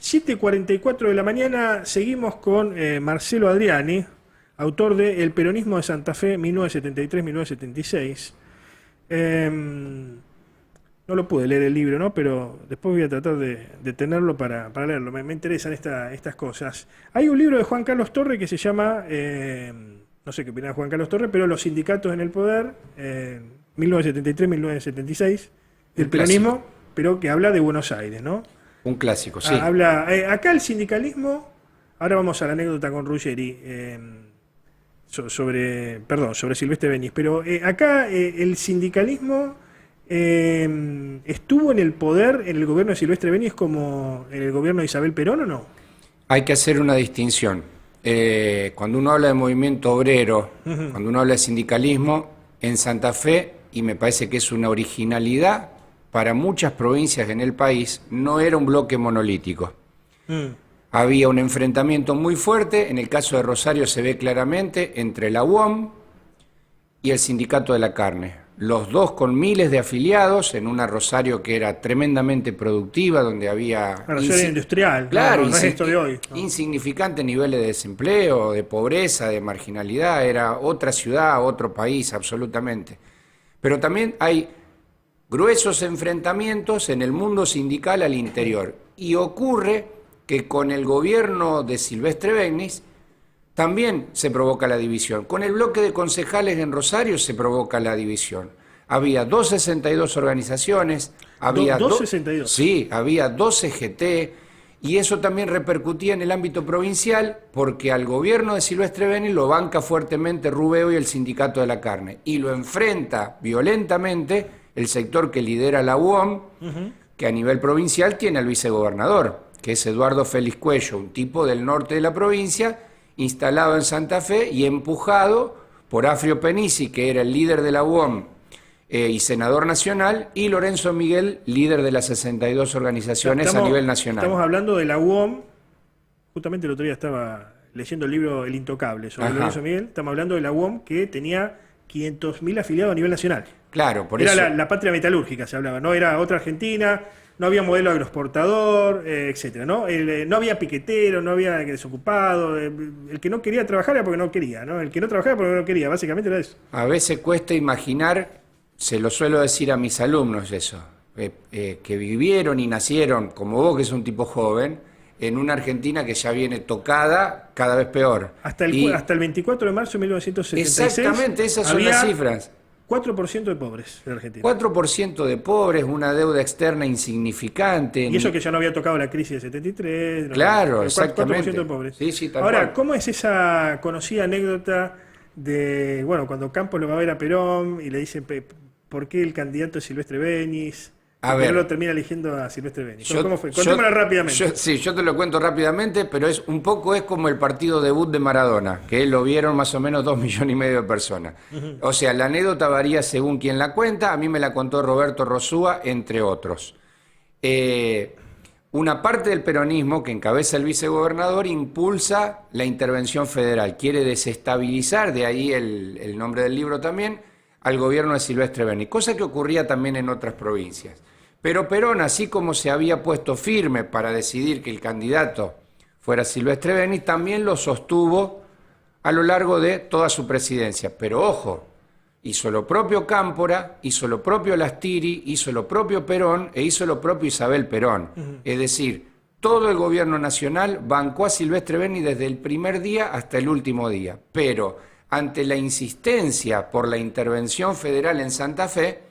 7:44 de la mañana, seguimos con Marcelo Adriani, autor de El peronismo de Santa Fe, 1973-1976. No lo pude leer el libro, ¿no? Pero después voy a tratar de tenerlo para leerlo. Me interesan estas cosas. Hay un libro de Juan Carlos Torre que se llama, no sé qué opina Juan Carlos Torre, pero Los sindicatos en el poder, 1973-1976, el peronismo, pero que habla de Buenos Aires, ¿no? Un clásico, sí. Habla, acá el sindicalismo, ahora vamos a la anécdota con Ruggeri, sobre Silvestre Benis, pero acá el sindicalismo estuvo en el poder en el gobierno de Silvestre Benis como en el gobierno de Isabel Perón, ¿o no? Hay que hacer una distinción. Cuando uno habla de movimiento obrero, cuando uno habla de sindicalismo, en Santa Fe, y me parece que es una originalidad para muchas provincias en el país, no era un bloque monolítico. Había un enfrentamiento muy fuerte, en el caso de Rosario se ve claramente, entre la UOM y el Sindicato de la Carne. Los dos con miles de afiliados, en una Rosario que era tremendamente productiva, donde había... Rosario industrial, claro, no es esto de hoy, ¿no? Insignificantes niveles de desempleo, de pobreza, de marginalidad, era otra ciudad, otro país, absolutamente. Pero también hay gruesos enfrentamientos en el mundo sindical al interior. Y ocurre que con el gobierno de Silvestre Benis también se provoca la división. Con el bloque de concejales en Rosario se provoca la división. Había 262 organizaciones, había 262. Sí, había 12 CGT, y eso también repercutía en el ámbito provincial porque al gobierno de Silvestre Benis lo banca fuertemente Rubeo y el Sindicato de la Carne, y lo enfrenta violentamente el sector que lidera la UOM, que a nivel provincial tiene al vicegobernador, que es Eduardo Félix Cuello, un tipo del norte de la provincia, instalado en Santa Fe y empujado por Afrio Penisi, que era el líder de la UOM y senador nacional, y Lorenzo Miguel, líder de las 62 organizaciones a nivel nacional. Estamos hablando de la UOM, justamente el otro día estaba leyendo el libro El Intocable sobre Lorenzo Miguel, estamos hablando de la UOM que tenía 500.000 afiliados a nivel nacional. Claro, por era eso... la patria metalúrgica, se hablaba, no era otra Argentina, no había modelo agroexportador, etcétera, ¿no? No había piquetero, no había desocupado, el que no quería trabajar era porque no quería, ¿no? El que no trabajaba porque no quería, básicamente era eso. A veces cuesta imaginar, se lo suelo decir a mis alumnos eso, que vivieron y nacieron, como vos que es un tipo joven, en una Argentina que ya viene tocada cada vez peor. Hasta el 24 de marzo de 1976. Exactamente, esas son las cifras. 4% de pobres en Argentina. 4% de pobres, una deuda externa insignificante. Y eso que ya no había tocado la crisis de 73. Claro, exactamente. 4% de pobres. Sí, sí, tal Ahora, cual. ¿cómo es esa conocida anécdota de, bueno, cuando Campos lo va a ver a Perón y le dicen, ¿por qué el candidato es Silvestre Benis? A ver, lo termina eligiendo a Silvestre Benis. ¿Cómo fue? Contémosla rápidamente. Yo te lo cuento rápidamente, pero un poco es como el partido debut de Maradona, que lo vieron más o menos 2,5 millones de personas. O sea, la anécdota varía según quien la cuenta. A mí me la contó Roberto Rosúa, entre otros. Una parte del peronismo que encabeza el vicegobernador impulsa la intervención federal, quiere desestabilizar, de ahí el nombre del libro también, al gobierno de Silvestre Benis, cosa que ocurría también en otras provincias. Pero Perón, así como se había puesto firme para decidir que el candidato fuera Silvestre Benis, también lo sostuvo a lo largo de toda su presidencia. Pero ojo, hizo lo propio Cámpora, hizo lo propio Lastiri, hizo lo propio Perón e hizo lo propio Isabel Perón. Es decir, todo el gobierno nacional bancó a Silvestre Benis desde el primer día hasta el último día. Pero ante la insistencia por la intervención federal en Santa Fe,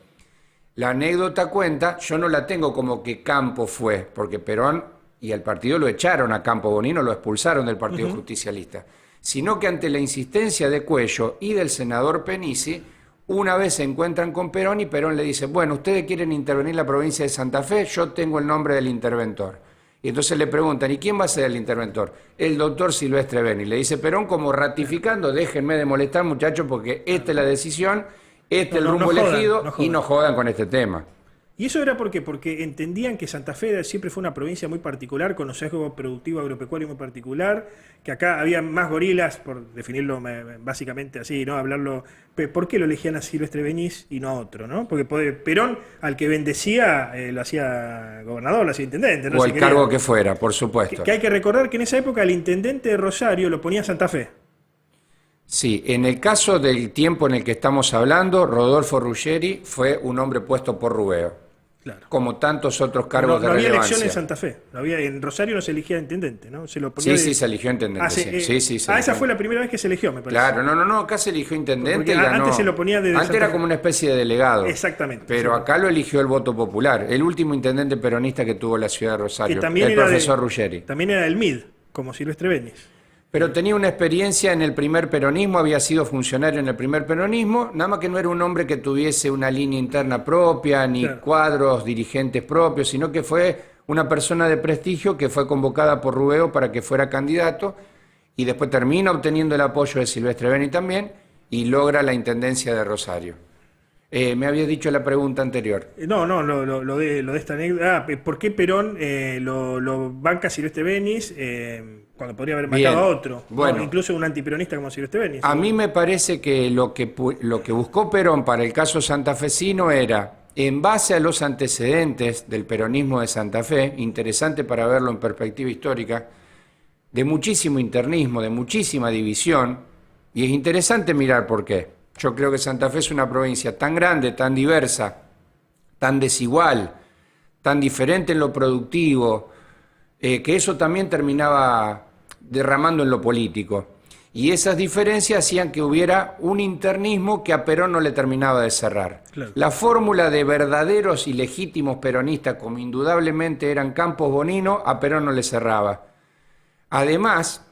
la anécdota cuenta, yo no la tengo como que Campo fue, porque Perón y el partido lo echaron a Campo Bonino, lo expulsaron del Partido Justicialista, sino que ante la insistencia de Cuello y del senador Penisi, una vez se encuentran con Perón y Perón le dice, bueno, ustedes quieren intervenir la provincia de Santa Fe, yo tengo el nombre del interventor. Y entonces le preguntan, ¿y quién va a ser el interventor? El doctor Silvestre Benis. Le dice Perón como ratificando, déjenme de molestar muchachos porque esta es la decisión, este es el rumbo elegido y no jodan con este tema. ¿Y eso era por qué? Porque entendían que Santa Fe siempre fue una provincia muy particular, con un sesgo productivo agropecuario muy particular, que acá había más gorilas, por definirlo básicamente así, ¿no? Hablarlo. ¿Por qué lo elegían a Silvestre Beñiz y no a otro, ¿no? Porque Perón, al que bendecía, lo hacía gobernador, lo hacía intendente, ¿no? O el cargo que fuera, por supuesto. Que hay que recordar que en esa época el intendente de Rosario lo ponía Santa Fe. Sí, en el caso del tiempo en el que estamos hablando, Rodolfo Ruggeri fue un hombre puesto por Rubeo. Claro. Como tantos otros cargos de relevancia. No había relevancia. elección en Santa Fe. En Rosario no se elegía intendente, ¿no? Se lo ponía sí, se eligió intendente. Sí, esa fue la primera vez que se eligió, me parece. Claro, no, acá se eligió intendente y ganó. Antes se lo ponía de Antes era como una especie de delegado. Exactamente. Pero sí. Acá lo eligió el voto popular. El último intendente peronista que tuvo la ciudad de Rosario, el profesor Ruggeri. También era del MID, como Silvestre Beñiz. Pero tenía una experiencia en el primer peronismo, había sido funcionario en el primer peronismo, nada más que no era un hombre que tuviese una línea interna propia, ni cuadros dirigentes propios, sino que fue una persona de prestigio que fue convocada por Rubeo para que fuera candidato y después termina obteniendo el apoyo de Silvestre Beñiz también y logra la intendencia de Rosario. Me había dicho la pregunta anterior. No, lo de esta anécdota. ¿Por qué Perón lo banca Silvestre Beñiz cuando podría haber marcado a otro? Bueno, ¿no? Incluso un antiperonista como Silvestre Beñiz. A mí me parece que lo que buscó Perón para el caso santafesino era, en base a los antecedentes del peronismo de Santa Fe, interesante para verlo en perspectiva histórica, de muchísimo internismo, de muchísima división, y es interesante mirar por qué. Yo creo que Santa Fe es una provincia tan grande, tan diversa, tan desigual, tan diferente en lo productivo, que eso también terminaba derramando en lo político. Y esas diferencias hacían que hubiera un internismo que a Perón no le terminaba de cerrar. Claro. La fórmula de verdaderos y legítimos peronistas, como indudablemente eran Campos Bonino, a Perón no le cerraba. Además,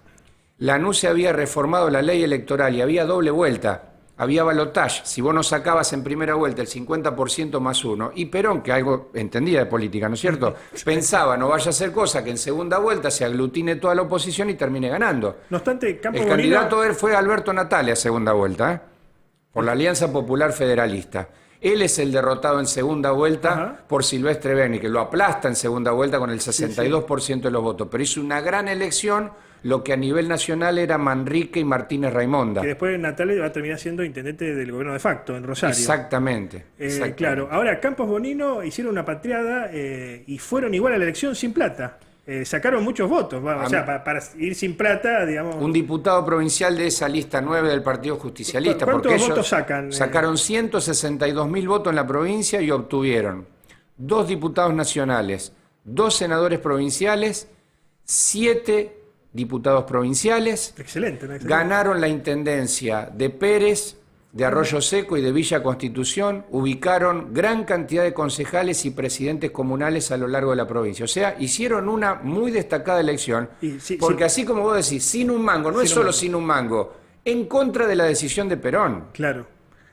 Lanús se había reformado la ley electoral y había doble vuelta. Había balotaje, si vos no sacabas en primera vuelta el 50% más uno, y Perón, que algo entendía de política, ¿no es cierto?, pensaba, no vaya a ser cosa que en segunda vuelta se aglutine toda la oposición y termine ganando. No obstante, el candidato fue Alberto Natale a segunda vuelta, por la Alianza Popular Federalista. Él es el derrotado en segunda vuelta por Silvestre Beñiz, que lo aplasta en segunda vuelta con el 62% de los votos, pero hizo una gran elección, lo que a nivel nacional era Manrique y Martínez Raimonda. Que después Natale va a terminar siendo intendente del gobierno de facto en Rosario. Exactamente. Claro, ahora Campos Bonino hicieron una patriada y fueron igual a la elección sin plata. Sacaron muchos votos, para ir sin plata, digamos. Un diputado provincial de esa lista 9 del Partido Justicialista. ¿Cuántos votos sacan? Sacaron 162.000 votos en la provincia y obtuvieron 2 diputados nacionales, 2 senadores provinciales, 7 diputados provinciales. Excelente. Ganaron la intendencia de Pérez, de Arroyo Seco y de Villa Constitución, ubicaron gran cantidad de concejales y presidentes comunales a lo largo de la provincia. O sea, hicieron una muy destacada elección, porque así como vos decís, sin un mango, no es solo sin un mango, en contra de la decisión de Perón. Claro.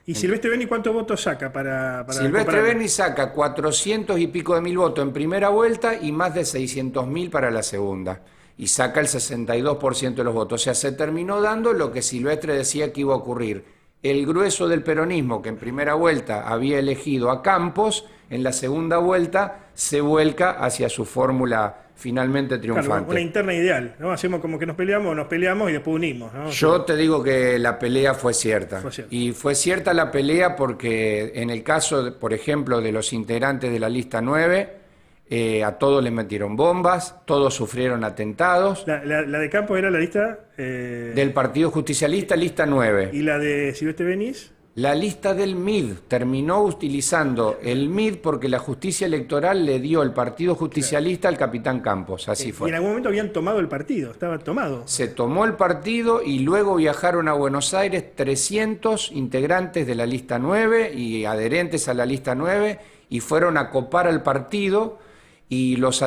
¿Y Silvestre Beñiz cuántos votos saca para Silvestre Beñiz saca 400 y pico de mil votos en primera vuelta y más de 600.000 para la segunda. Y saca el 62% de los votos. O sea, se terminó dando lo que Silvestre decía que iba a ocurrir. El grueso del peronismo, que en primera vuelta había elegido a Campos, en la segunda vuelta se vuelca hacia su fórmula finalmente triunfante. Claro, una interna ideal, ¿no? Hacemos como que nos peleamos y después unimos, ¿no? Yo te digo que la pelea fue cierta. Y fue cierta la pelea porque en el caso, por ejemplo, de los integrantes de la lista 9, a todos les metieron bombas, todos sufrieron atentados. La de Campos era la lista... del Partido Justicialista, lista 9. ¿Y la de Silvestre Beñiz? La lista del MID. Terminó utilizando el MID porque la justicia electoral le dio el Partido Justicialista al capitán Campos. Así fue. Y en algún momento habían tomado el partido, estaba tomado. Se tomó el partido y luego viajaron a Buenos Aires 300 integrantes de la lista 9 y adherentes a la lista 9 y fueron a copar al partido. Y los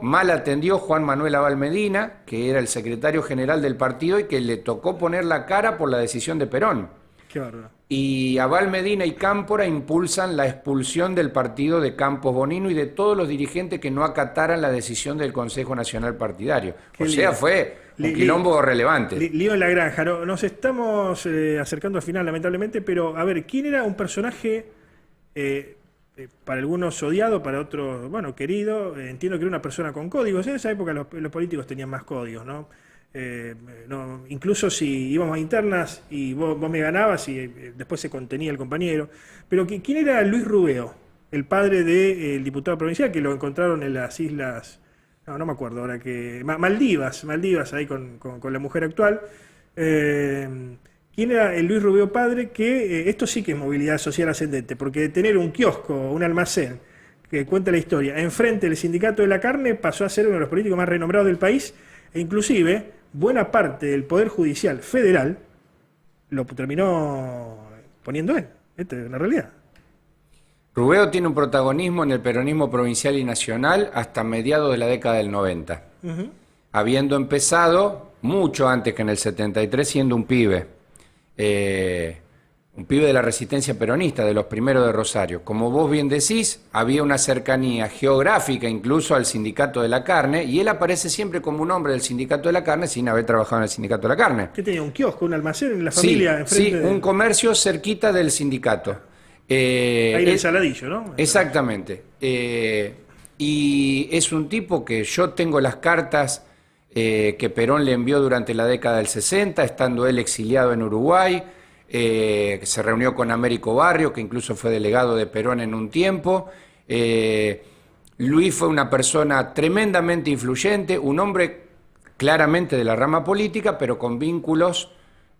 mal atendió Juan Manuel Abal Medina, que era el secretario general del partido y que le tocó poner la cara por la decisión de Perón. Qué bárbaro. Y Abal Medina y Cámpora impulsan la expulsión del partido de Campos Bonino y de todos los dirigentes que no acataran la decisión del Consejo Nacional Partidario. Fue un quilombo relevante. Lío en la granja. Nos estamos acercando al final, lamentablemente, pero a ver, ¿quién era un personaje para algunos odiado, para otros, bueno, querido. Entiendo que era una persona con códigos. En esa época los políticos tenían más códigos, ¿no? No, incluso si íbamos a internas y vos me ganabas y después se contenía el compañero. Pero ¿quién era Luis Rubeo? El padre del diputado provincial, que lo encontraron en las islas, no me acuerdo ahora, Maldivas, ahí con la mujer actual. ¿Quién era el Luis Rubeo padre? Que esto sí que es movilidad social ascendente, porque de tener un kiosco, un almacén, que cuenta la historia, enfrente del sindicato de la carne, pasó a ser uno de los políticos más renombrados del país, e inclusive buena parte del Poder Judicial Federal lo terminó poniendo él. Esta es una realidad. Rubeo tiene un protagonismo en el peronismo provincial y nacional hasta mediados de la década del 90, habiendo empezado mucho antes que en el 73 siendo un pibe de la resistencia peronista, de los primeros de Rosario. Como vos bien decís, había una cercanía geográfica incluso al sindicato de la carne, y él aparece siempre como un hombre del sindicato de la carne sin haber trabajado en el sindicato de la carne. ¿Qué tenía? ¿Un kiosco, un almacén en la familia? Sí, un comercio cerquita del sindicato. Ahí en el Saladillo, ¿no? Exactamente. Y es un tipo que yo tengo las cartas que Perón le envió durante la década del 60, estando él exiliado en Uruguay, que se reunió con Américo Barrio, que incluso fue delegado de Perón en un tiempo. Luis fue una persona tremendamente influyente, un hombre claramente de la rama política, pero con vínculos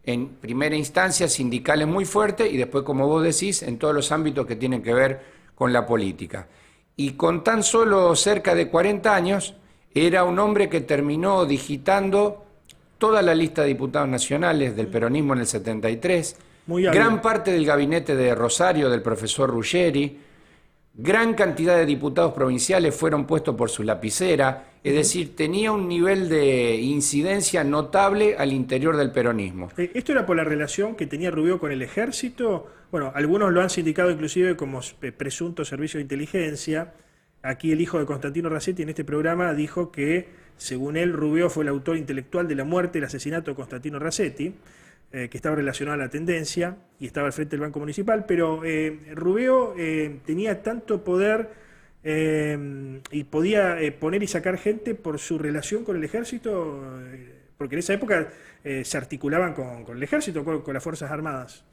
en primera instancia sindicales muy fuertes y después, como vos decís, en todos los ámbitos que tienen que ver con la política. Y con tan solo cerca de 40 años, era un hombre que terminó digitando toda la lista de diputados nacionales del peronismo en el 73, gran parte del gabinete de Rosario del profesor Ruggeri, gran cantidad de diputados provinciales fueron puestos por su lapicera, es decir, tenía un nivel de incidencia notable al interior del peronismo. ¿Esto era por la relación que tenía Rubeo con el ejército? Bueno, algunos lo han sindicado inclusive como presunto servicio de inteligencia. Aquí el hijo de Constantino Racetti en este programa dijo que, según él, Rubeo fue el autor intelectual de la muerte y el asesinato de Constantino Racetti, que estaba relacionado a la tendencia y estaba al frente del Banco Municipal, pero Rubeo tenía tanto poder y podía poner y sacar gente por su relación con el ejército, porque en esa época se articulaban con el ejército, con las Fuerzas Armadas.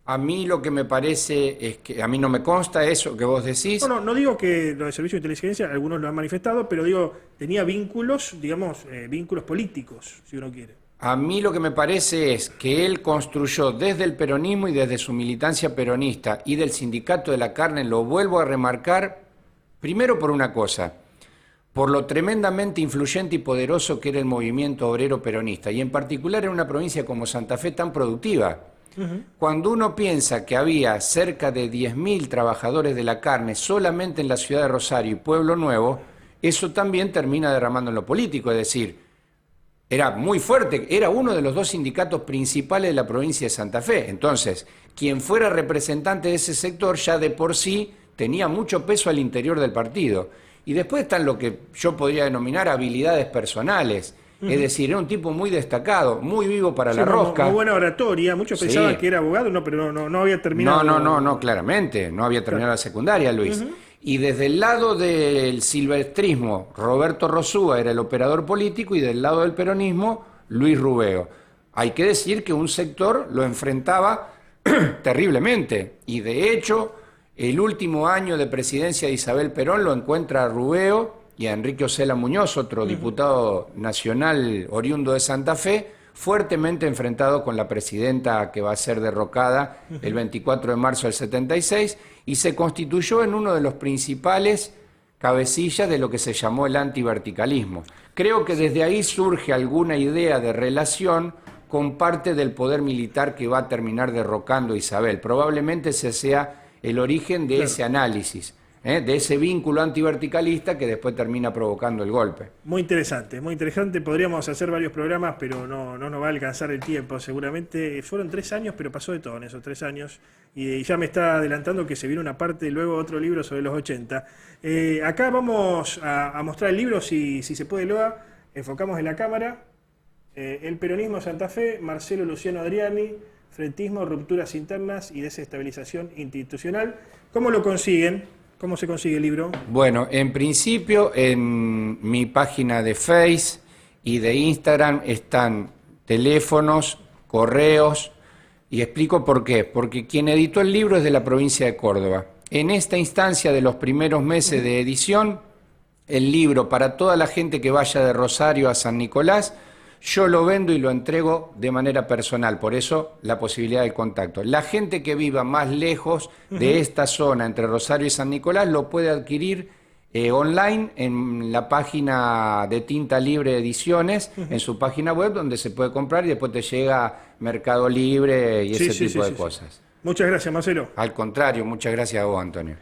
A mí lo que me parece es que, a mí no me consta eso que vos decís. No digo que lo de servicio de inteligencia, algunos lo han manifestado, pero digo, tenía vínculos, digamos, vínculos políticos, si uno quiere. A mí lo que me parece es que él construyó desde el peronismo y desde su militancia peronista y del sindicato de la carne, lo vuelvo a remarcar, primero por una cosa, por lo tremendamente influyente y poderoso que era el movimiento obrero peronista, y en particular en una provincia como Santa Fe tan productiva. Cuando uno piensa que había cerca de 10.000 trabajadores de la carne solamente en la ciudad de Rosario y Pueblo Nuevo, eso también termina derramando en lo político, es decir, era muy fuerte, era uno de los dos sindicatos principales de la provincia de Santa Fe. Entonces, quien fuera representante de ese sector ya de por sí tenía mucho peso al interior del partido. Y después están lo que yo podría denominar habilidades personales. Es decir, era un tipo muy destacado, muy vivo para la rosca. Muy buena oratoria, muchos pensaban que era abogado, pero no había terminado. No, claramente, no había terminado la secundaria, Luis. Y desde el lado del silvestrismo, Roberto Rosúa era el operador político, y del lado del peronismo, Luis Rubeo. Hay que decir que un sector lo enfrentaba terriblemente, y de hecho, el último año de presidencia de Isabel Perón lo encuentra a Rubeo y a Enrique Osela Muñoz, otro diputado nacional oriundo de Santa Fe, fuertemente enfrentado con la presidenta que va a ser derrocada el 24 de marzo del 76, y se constituyó en uno de los principales cabecillas de lo que se llamó el antiverticalismo. Creo que desde ahí surge alguna idea de relación con parte del poder militar que va a terminar derrocando a Isabel. Probablemente ese sea el origen de ese análisis, de ese vínculo antiverticalista que después termina provocando el golpe. Muy interesante, muy interesante. Podríamos hacer varios programas, pero no nos va a alcanzar el tiempo. Seguramente fueron 3 años, pero pasó de todo en esos 3 años. Y ya me está adelantando que se viene una parte, luego otro libro sobre los 80. Acá vamos a mostrar el libro, si se puede, Loa. Enfocamos en la cámara. El peronismo Santa Fe, Marcelo Luciano Adriani, Frentismo, rupturas internas y desestabilización institucional. ¿Cómo lo consiguen? ¿Cómo se consigue el libro? Bueno, en principio en mi página de Face y de Instagram están teléfonos, correos, y explico por qué. Porque quien editó el libro es de la provincia de Córdoba. En esta instancia de los primeros meses de edición, el libro para toda la gente que vaya de Rosario a San Nicolás, yo lo vendo y lo entrego de manera personal, por eso la posibilidad del contacto. La gente que viva más lejos de esta zona, entre Rosario y San Nicolás, lo puede adquirir online en la página de Tinta Libre Ediciones, en su página web, donde se puede comprar y después te llega Mercado Libre y ese tipo de cosas. Muchas gracias, Marcelo. Al contrario, muchas gracias a vos, Antonio.